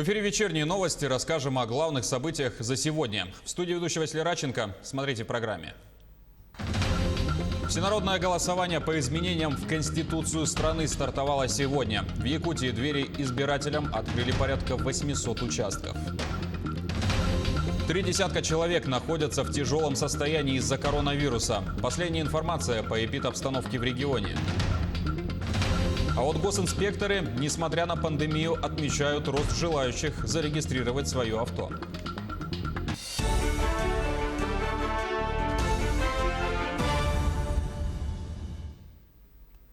В эфире «Вечерние новости» расскажем о главных событиях за сегодня. В студии ведущий Василий Радченко. Смотрите в программе. Всенародное голосование по изменениям в Конституцию страны стартовало сегодня. В Якутии двери избирателям открыли порядка 800 участков. 30 человек находятся в тяжелом состоянии из-за коронавируса. Последняя информация по эпидобстановке в регионе. А вот госинспекторы, несмотря на пандемию, отмечают рост желающих зарегистрировать свое авто.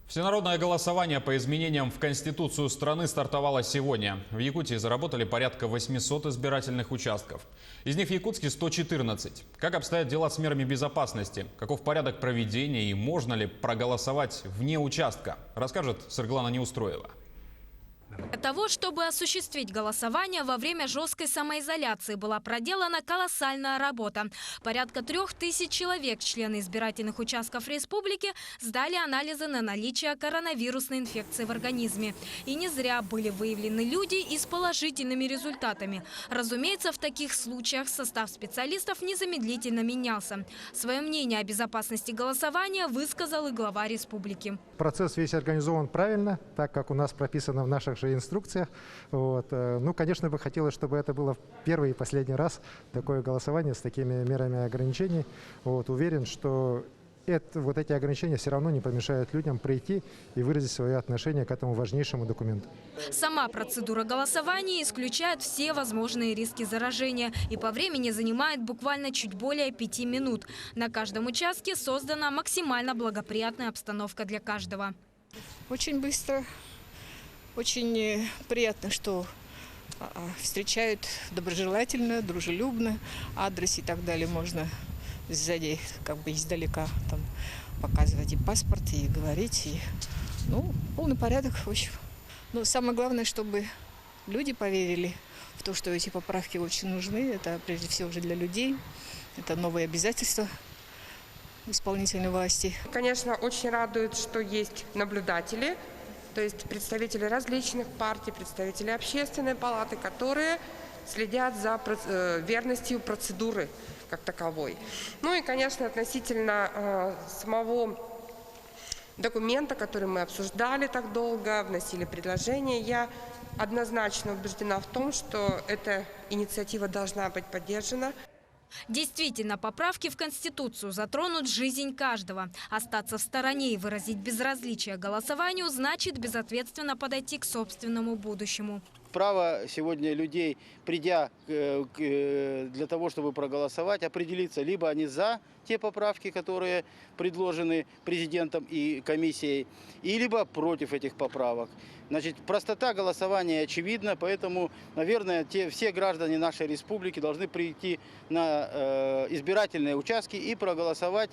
Всенародное голосование по изменениям в Конституцию страны стартовало сегодня. В Якутии заработали порядка 800 избирательных участков. Из них в Якутске 114. Как обстоят дела с мерами безопасности? Каков порядок проведения и можно ли проголосовать вне участка? Расскажет Сырглана Неустроева. Для того, чтобы осуществить голосование, во время жесткой самоизоляции была проделана колоссальная работа. Порядка 3000 человек, члены избирательных участков республики, сдали анализы на наличие коронавирусной инфекции в организме. И не зря были выявлены люди и с положительными результатами. Разумеется, в таких случаях состав специалистов незамедлительно менялся. Свое мнение о безопасности голосования высказал и глава республики. Процесс весь организован правильно, так как у нас прописано в наших же инструкциях. Ну, конечно, бы хотелось, чтобы это было первый и последний раз такое голосование с такими мерами ограничений. Уверен, что эти ограничения все равно не помешают людям прийти и выразить свое отношение к этому важнейшему документу. Сама процедура голосования исключает все возможные риски заражения и по времени занимает буквально чуть более 5 минут. На каждом участке создана максимально благоприятная обстановка для каждого. Очень быстро, очень приятно, что встречают доброжелательно, дружелюбно, адрес и так далее можно сзади, как бы издалека там показывать и паспорт, и говорить, и, полный порядок, в общем. Но самое главное, чтобы люди поверили в то, что эти поправки очень нужны. Это прежде всего уже для людей, это новые обязательства исполнительной власти. Конечно, очень радует, что есть наблюдатели, то есть представители различных партий, представители общественной палаты, которые следят за верностью процедуры как таковой. Ну и, конечно, относительно самого документа, который мы обсуждали так долго, вносили предложения, я однозначно убеждена в том, что эта инициатива должна быть поддержана. Действительно, поправки в Конституцию затронут жизнь каждого. Остаться в стороне и выразить безразличие к голосованию значит безответственно подойти к собственному будущему. Право сегодня людей, придя для того, чтобы проголосовать, определиться, либо они за те поправки, которые предложены президентом и комиссией, и либо против этих поправок. Значит, простота голосования очевидна, поэтому, наверное, все граждане нашей республики должны прийти на избирательные участки и проголосовать.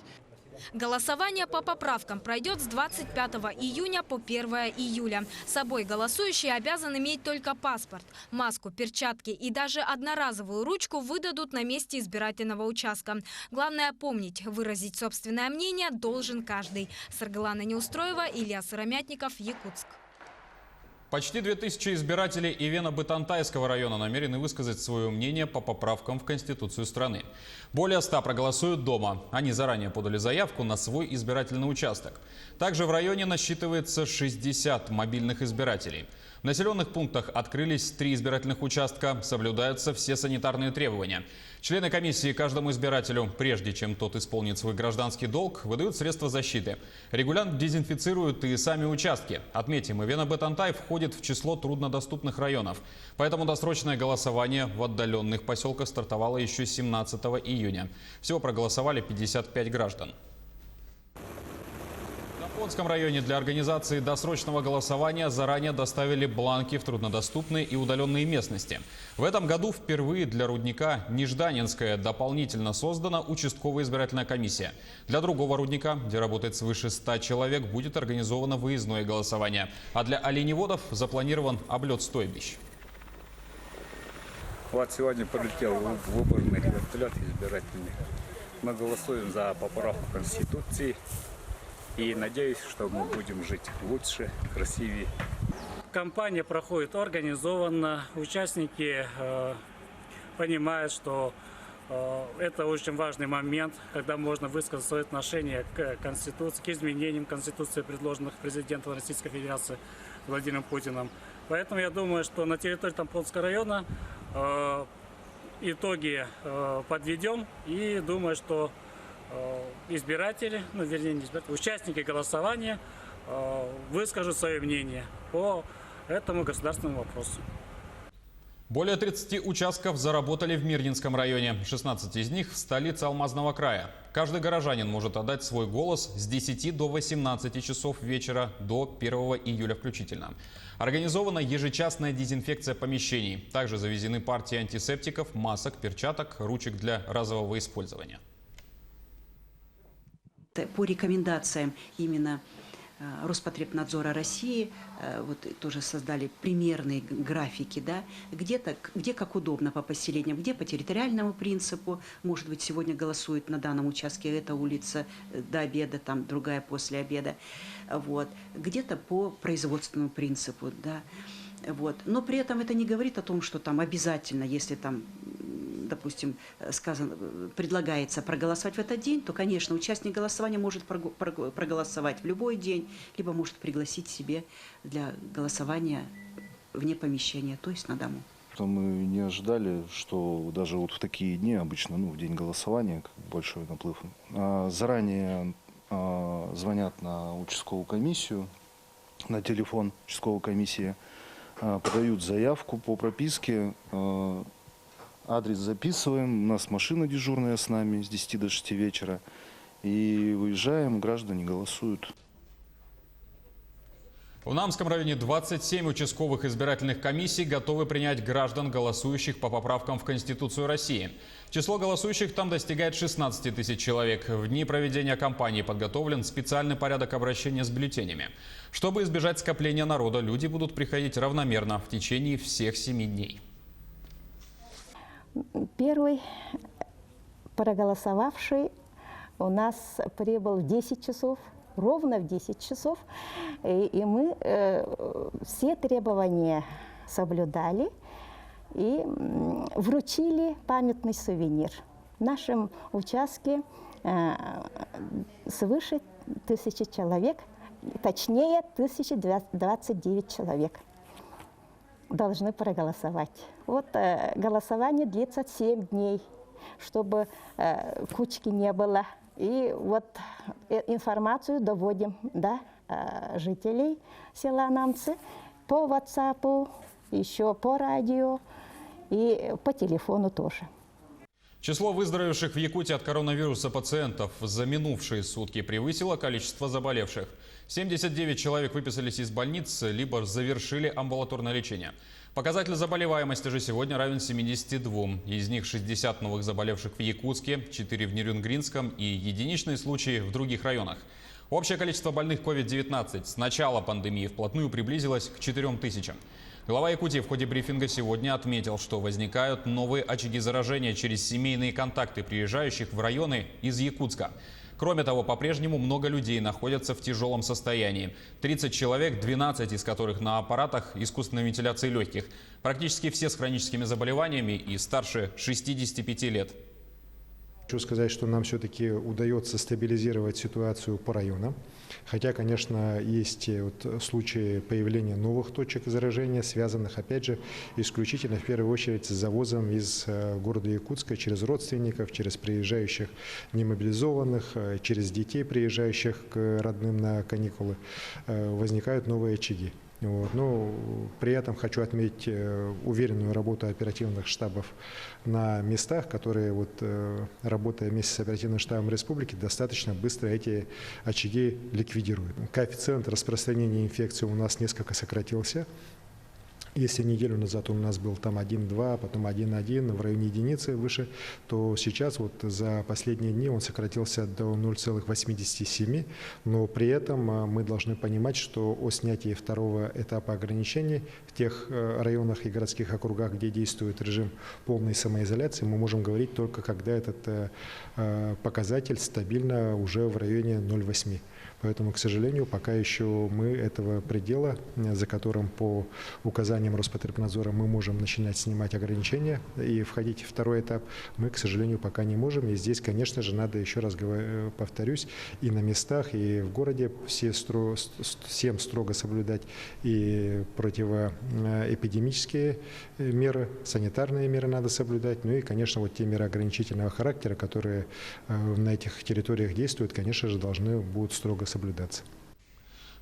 Голосование по поправкам пройдет с 25 июня по 1 июля. С собой голосующие обязаны иметь только паспорт, маску, перчатки и даже одноразовую ручку выдадут на месте избирательного участка. Главное помнить, выразить собственное мнение должен каждый. Сырглана Неустроева, Илья Сыромятников, Якутск. Почти 2000 избирателей Ивено-Бытантайского района намерены высказать свое мнение по поправкам в Конституцию страны. Более 100 проголосуют дома. Они заранее подали заявку на свой избирательный участок. Также в районе насчитывается 60 мобильных избирателей. В населенных пунктах открылись 3 избирательных участка. Соблюдаются все санитарные требования. Члены комиссии каждому избирателю, прежде чем тот исполнит свой гражданский долг, выдают средства защиты. Регулярно дезинфицируют и сами участки. Отметим, Ивено-Бытантай входит в число труднодоступных районов. Поэтому досрочное голосование в отдаленных поселках стартовало еще 17 июня. Всего проголосовали 55 граждан. В Понском районе для организации досрочного голосования заранее доставили бланки в труднодоступные и удаленные местности. В этом году впервые для рудника Нежданинская дополнительно создана участковая избирательная комиссия. Для другого рудника, где работает свыше 100 человек, будет организовано выездное голосование. А для оленеводов запланирован облет стойбищ. Вот сегодня полетел выборный вертолет избирательный. Мы голосуем за поправку Конституции. И надеюсь, что мы будем жить лучше, красивее. кампания проходит организованно, участники понимают, что это очень важный момент, когда можно высказать свое отношение к Конституции, к изменениям Конституции, предложенных президентом Российской Федерации Владимиром Путиным. Поэтому я думаю, что на территории Тамполтского района итоги подведем, и думаю, что избиратели, участники голосования выскажут свое мнение по этому государственному вопросу. Более 30 участков заработали в Мирнинском районе. 16 из них в столице Алмазного края. Каждый горожанин может отдать свой голос с 10 до 18 часов вечера до 1 июля включительно. Организована ежечасная дезинфекция помещений. Также завезены партии антисептиков, масок, перчаток, ручек для разового использования. По рекомендациям именно Роспотребнадзора России вот тоже создали примерные графики, да, где как удобно по поселениям, где по территориальному принципу, может быть, сегодня голосует на данном участке эта улица до обеда, там другая после обеда, вот, где-то по производственному принципу, да, вот. Но при этом это не говорит о том, что там обязательно, если там, допустим, предлагается проголосовать в этот день, то, конечно, участник голосования может проголосовать в любой день, либо может пригласить себе для голосования вне помещения, то есть на дому. Мы не ожидали, что даже вот в такие дни, обычно, в день голосования, большой наплыв, заранее звонят на участковую комиссию, на телефон участковой комиссии, подают заявку по прописке, адрес записываем, у нас машина дежурная с нами с 10 до 6 вечера, и выезжаем, граждане голосуют. В Намском районе 27 участковых избирательных комиссий готовы принять граждан, голосующих по поправкам в Конституцию России. Число голосующих там достигает 16 тысяч человек. В дни проведения кампании подготовлен специальный порядок обращения с бюллетенями. Чтобы избежать скопления народа, люди будут приходить равномерно в течение всех 7 дней. Первый проголосовавший у нас прибыл в 10 часов. Ровно в 10 часов, и мы все требования соблюдали и вручили памятный сувенир. В нашем участке свыше 1000 человек, точнее 1029 человек должны проголосовать. Вот голосование длится 7 дней, чтобы кучки не было. И вот информацию доводим до жителей села Намцы по WhatsApp, еще по радио и по телефону тоже. Число выздоровевших в Якутии от коронавируса пациентов за минувшие сутки превысило количество заболевших. 79 человек выписались из больницы, либо завершили амбулаторное лечение. Показатель заболеваемости же сегодня равен 72. Из них 60 новых заболевших в Якутске, 4 в Нерюнгринском и единичные случаи в других районах. Общее количество больных COVID-19 с начала пандемии вплотную приблизилось к 4000. Глава Якутии в ходе брифинга сегодня отметил, что возникают новые очаги заражения через семейные контакты приезжающих в районы из Якутска. Кроме того, по-прежнему много людей находятся в тяжелом состоянии. 30 человек, 12 из которых на аппаратах искусственной вентиляции легких. Практически все с хроническими заболеваниями и старше 65 лет. Хочу сказать, что нам все-таки удается стабилизировать ситуацию по районам. Хотя, конечно, есть случаи появления новых точек заражения, связанных, опять же, исключительно, в первую очередь, с завозом из города Якутска через родственников, через приезжающих немобилизованных, через детей, приезжающих к родным на каникулы. Возникают новые очаги. Но при этом хочу отметить уверенную работу оперативных штабов на местах, которые, работая вместе с оперативным штабом республики, достаточно быстро эти очаги ликвидируют. Коэффициент распространения инфекции у нас несколько сократился. Если неделю назад у нас был там 1,2, потом 1,1, в районе единицы выше, то сейчас вот за последние дни он сократился до 0,87. Но при этом мы должны понимать, что о снятии второго этапа ограничений в тех районах и городских округах, где действует режим полной самоизоляции, мы можем говорить только когда этот показатель стабильно уже в районе 0,8. Поэтому, к сожалению, пока еще мы этого предела, за которым по указаниям Роспотребнадзора мы можем начинать снимать ограничения и входить в второй этап, мы, к сожалению, пока не можем. И здесь, конечно же, надо, еще раз повторюсь, и на местах, и в городе всем строго соблюдать и противоэпидемические меры, санитарные меры надо соблюдать, ну и, конечно, вот те меры ограничительного характера, которые на этих территориях действуют, конечно же, должны будут строго соблюдаться.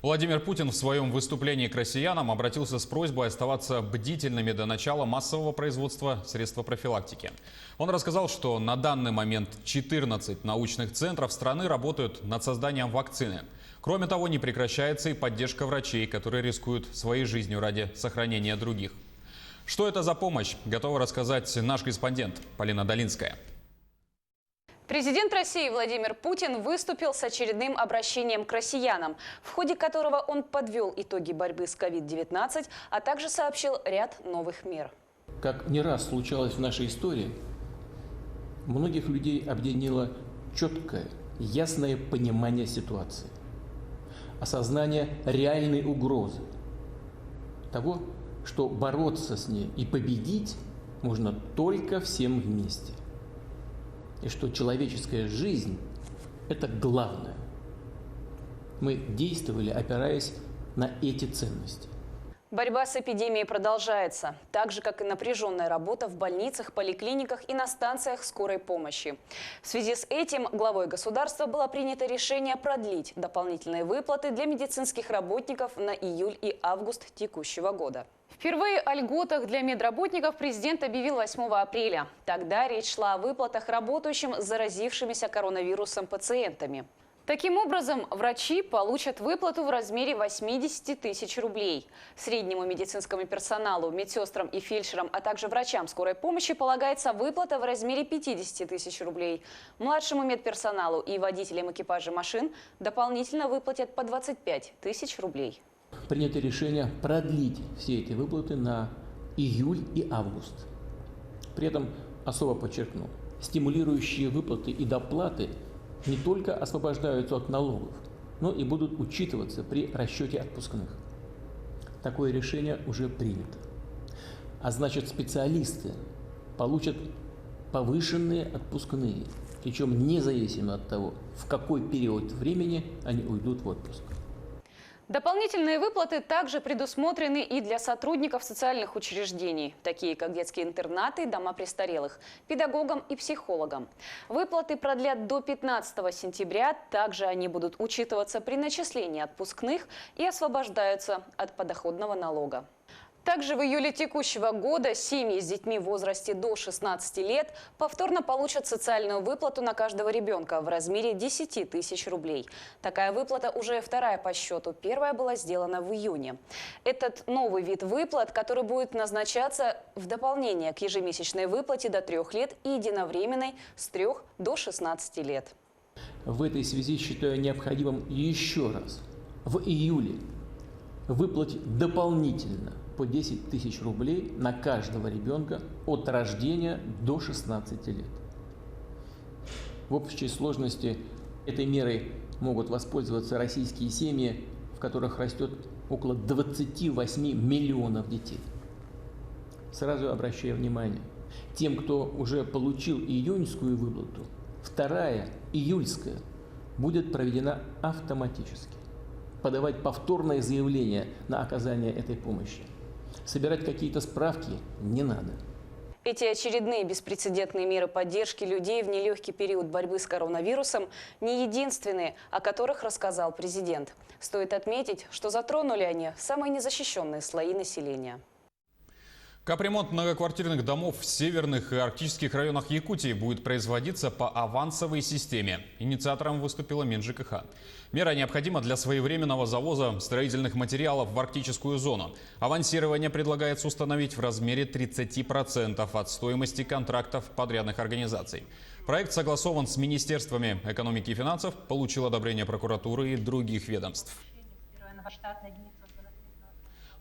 Владимир Путин в своем выступлении к россиянам обратился с просьбой оставаться бдительными до начала массового производства средств профилактики. Он рассказал, что на данный момент 14 научных центров страны работают над созданием вакцины. Кроме того, не прекращается и поддержка врачей, которые рискуют своей жизнью ради сохранения других. Что это за помощь, готова рассказать наш корреспондент Полина Долинская. Президент России Владимир Путин выступил с очередным обращением к россиянам, в ходе которого он подвел итоги борьбы с COVID-19, а также сообщил ряд новых мер. Как не раз случалось в нашей истории, многих людей объединило четкое, ясное понимание ситуации, осознание реальной угрозы, того, что бороться с ней и победить можно только всем вместе. И что человеческая жизнь – это главное. Мы действовали, опираясь на эти ценности. Борьба с эпидемией продолжается, так же, как и напряженная работа в больницах, поликлиниках и на станциях скорой помощи. В связи с этим главой государства было принято решение продлить дополнительные выплаты для медицинских работников на июль и август текущего года. Впервые о льготах для медработников президент объявил 8 апреля. Тогда речь шла о выплатах работающим с заразившимися коронавирусом пациентами. Таким образом, врачи получат выплату в размере 80 тысяч рублей. Среднему медицинскому персоналу, медсестрам и фельдшерам, а также врачам скорой помощи полагается выплата в размере 50 тысяч рублей. Младшему медперсоналу и водителям экипажа машин дополнительно выплатят по 25 тысяч рублей. Принято решение продлить все эти выплаты на июль и август. При этом особо подчеркну, стимулирующие выплаты и доплаты не только освобождаются от налогов, но и будут учитываться при расчете отпускных. Такое решение уже принято. А значит, специалисты получат повышенные отпускные, причем независимо от того, в какой период времени они уйдут в отпуск. Дополнительные выплаты также предусмотрены и для сотрудников социальных учреждений, такие как детские интернаты, дома престарелых, педагогам и психологам. Выплаты продлят до 15 сентября, также они будут учитываться при начислении отпускных и освобождаются от подоходного налога. Также в июле текущего года семьи с детьми в возрасте до 16 лет повторно получат социальную выплату на каждого ребенка в размере 10 тысяч рублей. Такая выплата уже вторая по счету. Первая была сделана в июне. Этот новый вид выплат, который будет назначаться в дополнение к ежемесячной выплате до 3 лет и единовременной с 3 до 16 лет. В этой связи считаю необходимым еще раз в июле выплатить дополнительно по 10 тысяч рублей на каждого ребенка от рождения до 16 лет. В общей сложности этой мерой могут воспользоваться российские семьи, в которых растет около 28 миллионов детей. Сразу обращаю внимание, тем, кто уже получил июньскую выплату, вторая, июльская, будет проведена автоматически. Подавать повторное заявление на оказание этой помощи. Собирать какие-то справки не надо. Эти очередные беспрецедентные меры поддержки людей в нелегкий период борьбы с коронавирусом не единственные, о которых рассказал президент. Стоит отметить, что затронули они самые незащищенные слои населения. Капремонт многоквартирных домов в северных и арктических районах Якутии будет производиться по авансовой системе. Инициатором выступила Минжкх. Мера необходима для своевременного завоза строительных материалов в арктическую зону. Авансирование предлагается установить в размере 30% от стоимости контрактов подрядных организаций. Проект согласован с Министерствами экономики и финансов, получил одобрение прокуратуры и других ведомств.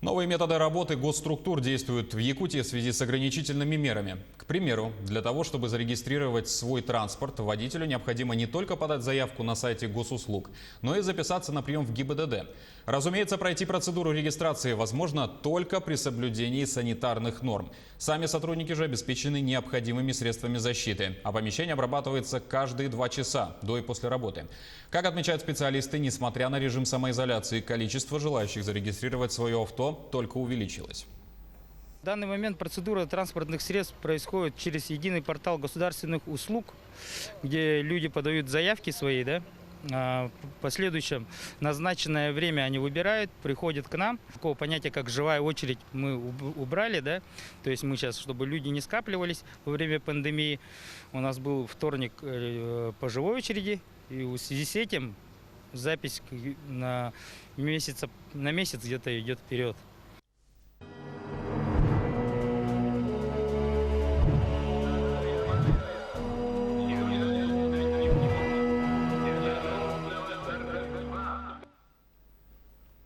Новые методы работы госструктур действуют в Якутии в связи с ограничительными мерами. К примеру, для того, чтобы зарегистрировать свой транспорт, водителю необходимо не только подать заявку на сайте госуслуг, но и записаться на прием в ГИБДД. Разумеется, пройти процедуру регистрации возможно только при соблюдении санитарных норм. Сами сотрудники же обеспечены необходимыми средствами защиты, а помещение обрабатывается каждые 2 часа до и после работы. Как отмечают специалисты, несмотря на режим самоизоляции, количество желающих зарегистрировать свое авто только увеличилось. В данный момент процедура транспортных средств происходит через единый портал государственных услуг, где люди подают заявки свои, в последующем назначенное время они выбирают, приходят к нам. Такого понятия, как живая очередь, мы убрали, То есть мы сейчас, чтобы люди не скапливались во время пандемии, у нас был вторник по живой очереди, и в связи с этим запись на месяц где-то идет вперед.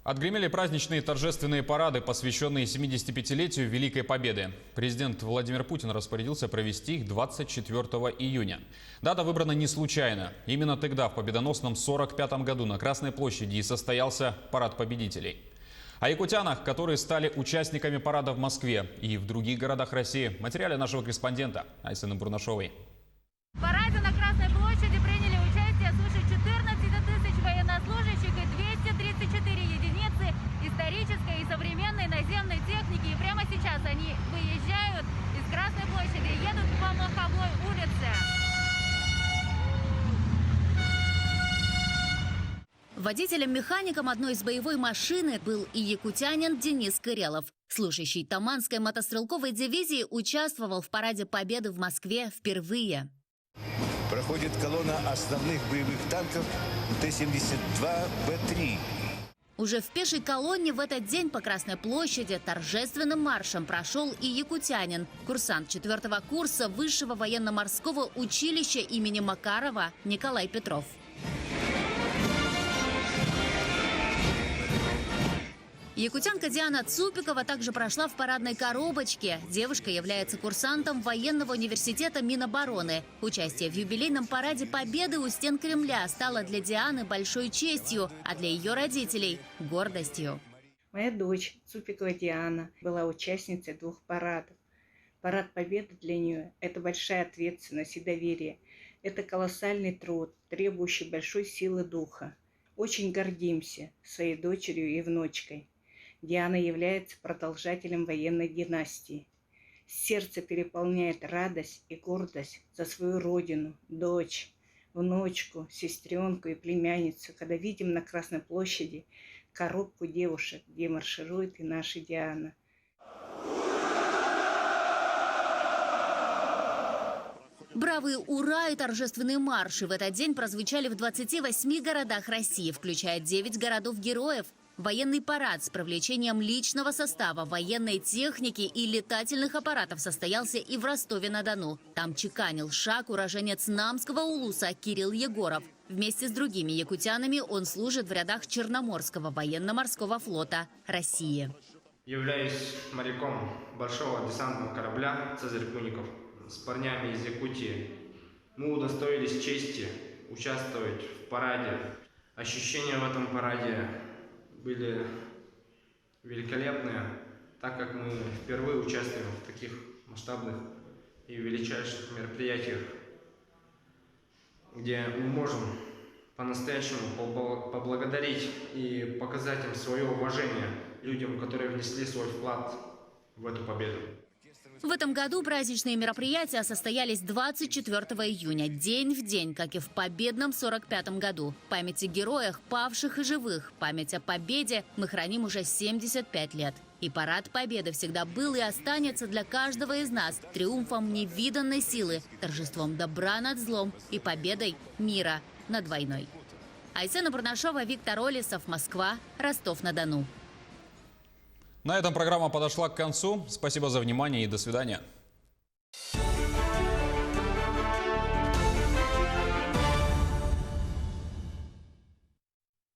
Отгремели праздничные торжественные парады, посвященные 75-летию Великой Победы. Президент Владимир Путин распорядился провести их 24 июня. Дата выбрана не случайно. Именно тогда, в победоносном 1945 году, на Красной площади и состоялся парад победителей. О якутянах, которые стали участниками парада в Москве и в других городах России, в материале нашего корреспондента Айсены Бурнашовой. В параде на Красной площади приняли участие свыше 14 тысяч военнослужащих и 234 единицы исторической и современной наземной техники. И прямо сейчас они выезжают из Красной площади и едут по Маховой улице. Водителем-механиком одной из боевой машины был и якутянин Денис Кырелов. Служащий Таманской мотострелковой дивизии участвовал в параде Победы в Москве впервые. Проходит колонна основных боевых танков Т-72Б3. Уже в пешей колонне в этот день по Красной площади торжественным маршем прошел и якутянин, курсант 4-го курса Высшего военно-морского училища имени Макарова Николай Петров. Якутянка Диана Цупикова также прошла в парадной коробочке. Девушка является курсантом военного университета Минобороны. Участие в юбилейном параде Победы у стен Кремля стало для Дианы большой честью, а для ее родителей – гордостью. Моя дочь Цупикова Диана была участницей 2 парадов. Парад Победы для нее – это большая ответственность и доверие. Это колоссальный труд, требующий большой силы духа. Очень гордимся своей дочерью и внучкой. Диана является продолжателем военной династии. Сердце переполняет радость и гордость за свою родину, дочь, внучку, сестренку и племянницу, когда видим на Красной площади коробку девушек, где марширует и наша Диана. Бравые «Ура» и торжественные марши в этот день прозвучали в 28 городах России, включая 9 городов-героев. Военный парад с привлечением личного состава, военной техники и летательных аппаратов состоялся и в Ростове-на-Дону. Там чеканил шаг уроженец Намского улуса Кирилл Егоров. Вместе с другими якутянами он служит в рядах Черноморского военно-морского флота России. Являюсь моряком большого десантного корабля «Цезарь Куников». С парнями из Якутии мы удостоились чести участвовать в параде. Ощущения в этом параде были великолепные, так как мы впервые участвуем в таких масштабных и величайших мероприятиях, где мы можем по-настоящему поблагодарить и показать им свое уважение людям, которые внесли свой вклад в эту победу. В этом году праздничные мероприятия состоялись 24 июня, день в день, как и в победном 1945 году. Память о героях, павших и живых, память о победе мы храним уже 75 лет. И парад Победы всегда был и останется для каждого из нас триумфом невиданной силы, торжеством добра над злом и победой мира над войной. Айсена Бурнашова, Виктор Олесов, Москва, Ростов-на-Дону. На этом программа подошла к концу. Спасибо за внимание и до свидания.